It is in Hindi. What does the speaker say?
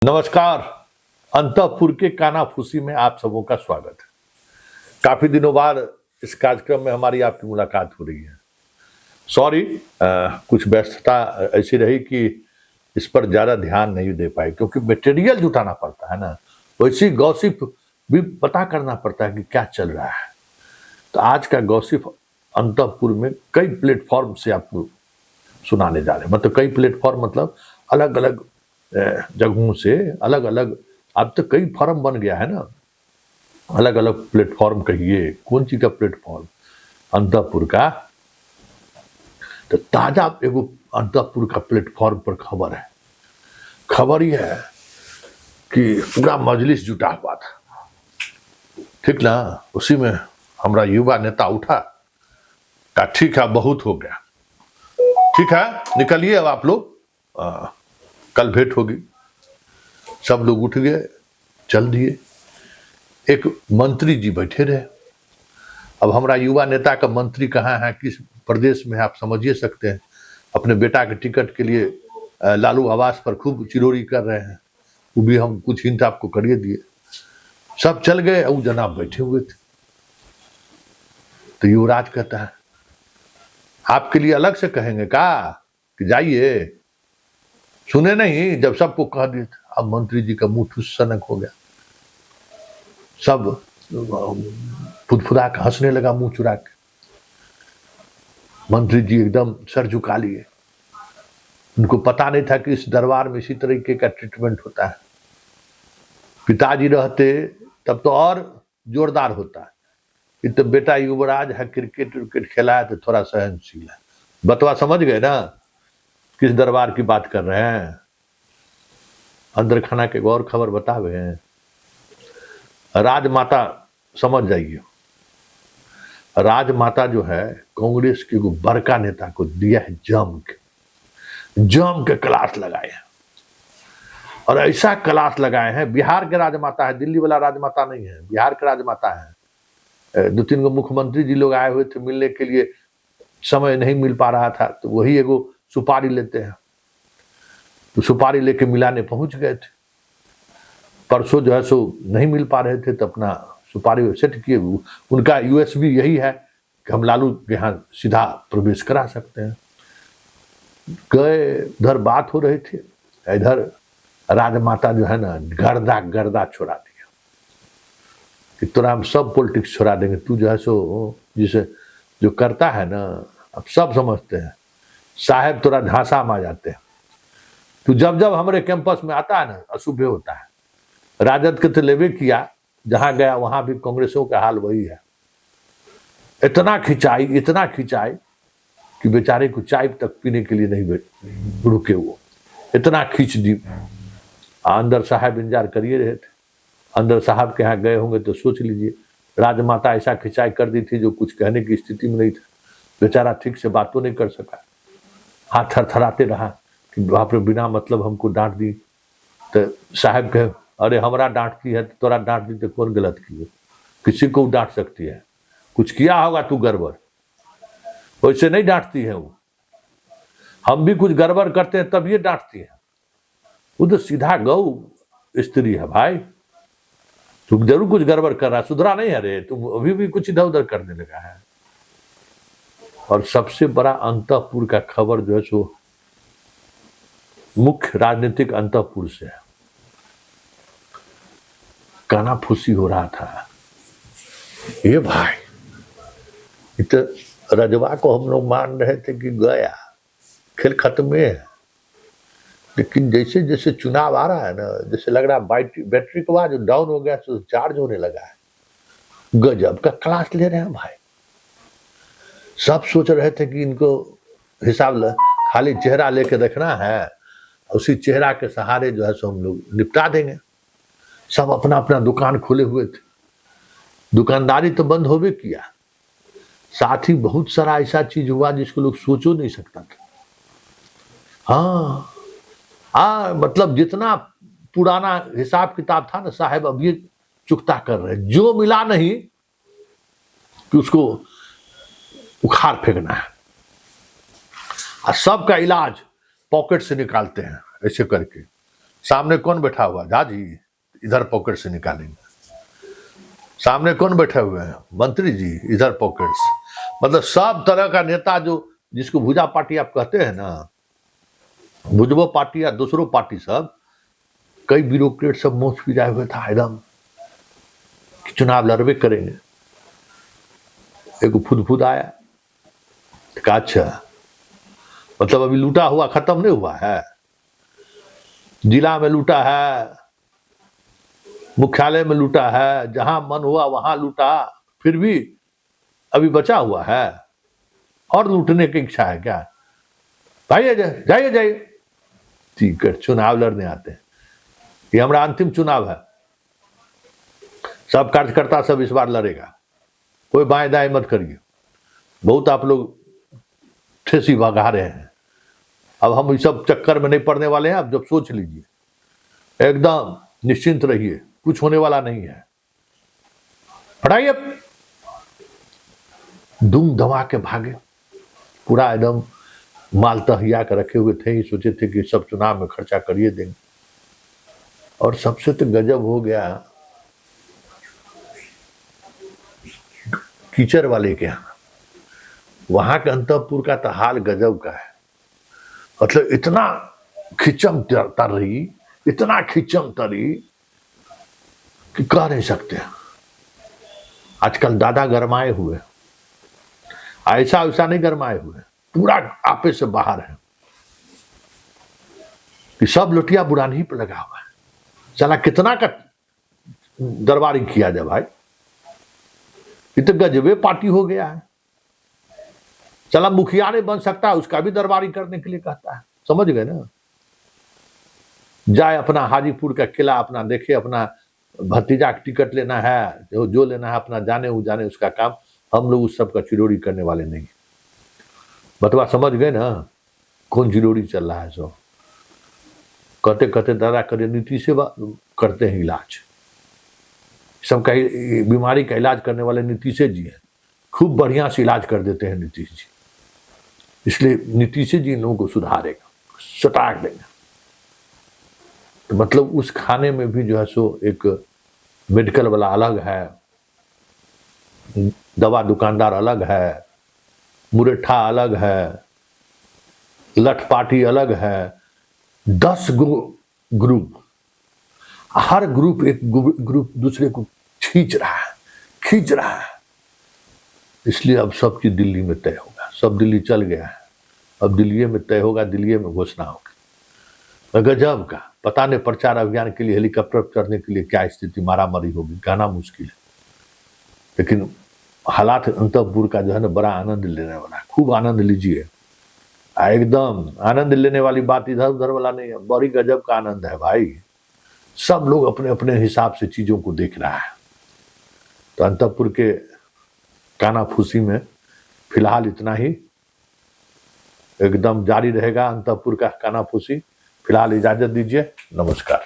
नमस्कार। अंतःपुर के कानाफूसी में आप सबों का स्वागत है। काफी दिनों बाद इस कार्यक्रम में हमारी आपकी मुलाकात हो रही है। सॉरी, कुछ व्यस्तता ऐसी रही कि इस पर ज्यादा ध्यान नहीं दे पाए, क्योंकि मटेरियल जुटाना पड़ता है ना, वैसी गॉसिप भी पता करना पड़ता है कि क्या चल रहा है। तो आज का गॉसिप अंतःपुर में कई प्लेटफॉर्म से आपको सुनाने जा रहे हैं। मतलब कई प्लेटफॉर्म, मतलब अलग अलग जगहों से अलग अलग। अब तो कई फॉर्म बन गया है ना, अलग अलग प्लेटफॉर्म। कहिए कौन सी का प्लेटफॉर्म? अंतःपुर का। तो ताजा एगो अंतःपुर का प्लेटफॉर्म पर खबर है। खबर यह है कि पूरा मजलिस जुटा हुआ था, ठीक ना। उसी में हमारा युवा नेता उठा, कहा ठीक है बहुत हो गया, ठीक है निकलिए अब आप लोग, कल भेंट होगी। सब लोग उठ गए, चल दिए। एक मंत्री जी बैठे रहे। अब हमारा युवा नेता का मंत्री कहाँ है, किस प्रदेश में है, आप समझिए सकते हैं। अपने बेटा के टिकट के लिए लालू आवास पर खूब चिरोरी कर रहे हैं। वो भी हम कुछ हिंट आपको करिए दिए। सब चल गए, वो जनाब बैठे हुए थे। तो युवराज कहता है आपके लिए अलग से कहेंगे का कि जाइए? सुने नहीं, जब सबको कह दिया था। अब मंत्री जी का मुंह ठुस सनक हो गया। सब फुदफुदा के हंसने लगा मुंह चुरा के। मंत्री जी एकदम सर झुका लिए। उनको पता नहीं था कि इस दरबार में इसी तरीके का ट्रीटमेंट होता है। पिताजी रहते तब तो और जोरदार होता है। ये तो बेटा युवराज है, क्रिकेट विकेट खेला है तो थोड़ा सहनशील है। बतवा समझ गए ना किस दरबार की बात कर रहे हैं? अंदर खाना के और खबर बतावे हैं। राजमाता समझ जाइए। राजमाता जो है कांग्रेस के बड़का नेता को दिया है जम के क्लास लगाए हैं। और ऐसा क्लास लगाए हैं, बिहार के राजमाता है, दिल्ली वाला राजमाता नहीं है, बिहार के राजमाता है। 2-3 गो मुख्यमंत्री जी लोग आए हुए थे मिलने के लिए, समय नहीं मिल पा रहा था, तो वही एगो सुपारी लेते हैं। तो सुपारी लेके मिलाने पहुंच गए थे। परसों जो है सो नहीं मिल पा रहे थे, तो अपना सुपारी सेट किए। उनका यूएसबी यही है कि हम लालू के यहाँ सीधा प्रवेश करा सकते हैं। गए, उधर बात हो रही थी, इधर राजमाता जो है ना गर्दा छोड़ा दिया कि तोरा हम सब पॉलिटिक्स छोड़ा देंगे। तू जो है सो जिसे जो करता है ना, अब सब समझते हैं साहेब तोरा झांसा में आ जाते हैं। तू जब जब हमारे कैंपस में आता है ना, अशुभ होता है। राजद के तो लेवे किया, जहां गया वहां भी कांग्रेसों का हाल वही है। इतना खिंचाई कि बेचारे को चाय तक पीने के लिए नहीं रुके। वो इतना खींच दी। अंदर साहब इंतजार करिए रहे थे। अंदर साहब के यहाँ गए होंगे तो सोच लीजिए, राजमाता ऐसा खिंचाई कर दी थी जो कुछ कहने की स्थिति में नहीं था। बेचारा ठीक से बातों नहीं कर सका, हाथ थरथराते रहा कि बाप रे बिना मतलब हमको डांट दी। तो साहब कहे अरे हमारा डांटती है तो तोरा डांट दी तो कौन गलत की? किसी को डांट सकती है, कुछ किया होगा तू गड़बड़, वैसे नहीं डांटती है वो। हम भी कुछ गड़बड़ करते हैं तब ये डांटती है। वो तो सीधा गौ स्त्री है भाई। तुम जरूर कुछ गड़बड़ कर रहा, सुधरा नहीं है रे, तुम अभी भी कुछ इधर उधर करने लगा है। और सबसे बड़ा अंतःपुर का खबर जो है सो मुख्य राजनीतिक अंतःपुर से है। कानाफूसी हो रहा था। ये भाई इत रजवा को हम लोग मान रहे थे कि गया, खेल खत्म है। लेकिन जैसे जैसे चुनाव आ रहा है ना, जैसे लग रहा है बैटरी का जो डाउन हो गया तो चार्ज होने लगा है। गजब का क्लास ले रहे हैं भाई। सब सोच रहे थे कि इनको हिसाब खाली चेहरा लेके देखना है, उसी चेहरा के सहारे जो है सो हम लोग निपटा देंगे। सब अपना अपना दुकान खोले हुए थे। दुकानदारी तो बंद होवे किया, साथ ही बहुत सारा ऐसा चीज हुआ जिसको लोग सोचो नहीं सकता था। मतलब जितना पुराना हिसाब किताब था ना साहब, अब ये चुकता कर रहे। जो मिला नहीं कि उसको उखाड़ फेंकना है। और सबका इलाज पॉकेट से निकालते हैं ऐसे करके। सामने कौन बैठा हुआ? झा जी, इधर पॉकेट से निकालेंगे। सामने कौन बैठे हुए हैं? मंत्री जी, इधर पॉकेट से। मतलब सब तरह का नेता जो, जिसको भुजा पार्टी आप कहते हैं ना, भुजबो पार्टी या दूसरों पार्टी सब, कई ब्यूरोक्रेट सब मोच पिजाए हुए था एकदम कि चुनाव लड़बे करेंगे। एक फुदफुद आया, कहा अच्छा मतलब अभी लूटा हुआ खत्म नहीं हुआ है, जिला में लूटा है, मुख्यालय में लूटा है, जहां मन हुआ वहां लूटा, फिर भी अभी बचा हुआ है और लूटने की इच्छा है क्या? भाई जाइए जाइए, ठीक है, चुनाव लड़ने आते हैं, ये हमारा अंतिम चुनाव है, सब कार्यकर्ता सब इस बार लड़ेगा, कोई बाएं दाएं मत करिए, बहुत आप लोग ठेसी भगा रहे हैं, अब हम इस सब चक्कर में नहीं पड़ने वाले हैं। अब जब सोच लीजिए, एकदम निश्चिंत रहिए, कुछ होने वाला नहीं है। हटाइए, दुम दमा के भागे, पूरा एकदम माल तहिया के रखे हुए थे, ही सोचे थे कि सब चुनाव में खर्चा करिए देंगे। और सबसे तो गजब हो गया कीचड़ वाले के यहाँ, वहां के अंतपुर का तो हाल गजब का है। मतलब इतना खिचम तर रही, इतना खिचम तरी कि कह नहीं सकते। आजकल दादा गरमाए हुए, ऐसा वैसा नहीं गरमाए हुए, पूरा आपे से बाहर है कि सब लुटिया बुरानी पर लगा हुआ है। चला कितना का दरबारी किया जाए भाई, ये तो गजबे पार्टी हो गया है। चला मुखिया नहीं बन सकता, उसका भी दरबारी करने के लिए कहता है, समझ गए ना? जाए अपना हाजीपुर का किला अपना देखे, अपना भतीजा का टिकट लेना है, जो लेना है अपना जाने वो जाने, उसका काम। हम लोग उस सब का चिड़ोरी करने वाले नहीं। बतवा समझ गए ना कौन चिड़ोरी चल रहा है? सो कहते कहते दादा करे नीति से करते हैं इलाज, सबका बीमारी का इलाज करने वाले नीतीश जी हैं, खूब बढ़िया से इलाज कर देते हैं नीतीश जी, इसलिए नीतीश जी इन लोगों को सुधारेगा, सटाक देगा। तो मतलब उस खाने में भी जो है सो एक मेडिकल वाला अलग है, दवा दुकानदार अलग है, मुरेठा अलग है, लठपाटी अलग है, 10 ग्रुप, हर ग्रुप एक ग्रुप दूसरे को खींच रहा है। इसलिए अब सब चीज दिल्ली में तय होगा, सब दिल्ली चल गया है, अब दिल्ली में तय होगा, दिल्ली में घोषणा होगी। गजब का, पता नहीं प्रचार अभियान के लिए हेलीकॉप्टर चढ़ने के लिए क्या स्थिति मारामारी होगी, कहना मुश्किल है। लेकिन हालात अंतपुर का जो है ना बड़ा आनंद लेने वाला है, खूब आनंद लीजिए, एकदम आनंद लेने वाली बात इधर उधर वाला नहीं है, बड़ी गजब का आनंद है भाई। सब लोग अपने अपने हिसाब से चीजों को देख रहा है। तो अंतपुर के कानाफूसी में फिलहाल इतना ही, एकदम जारी रहेगा अंतपुर का कानाफूसी। फिलहाल इजाजत दीजिए, नमस्कार।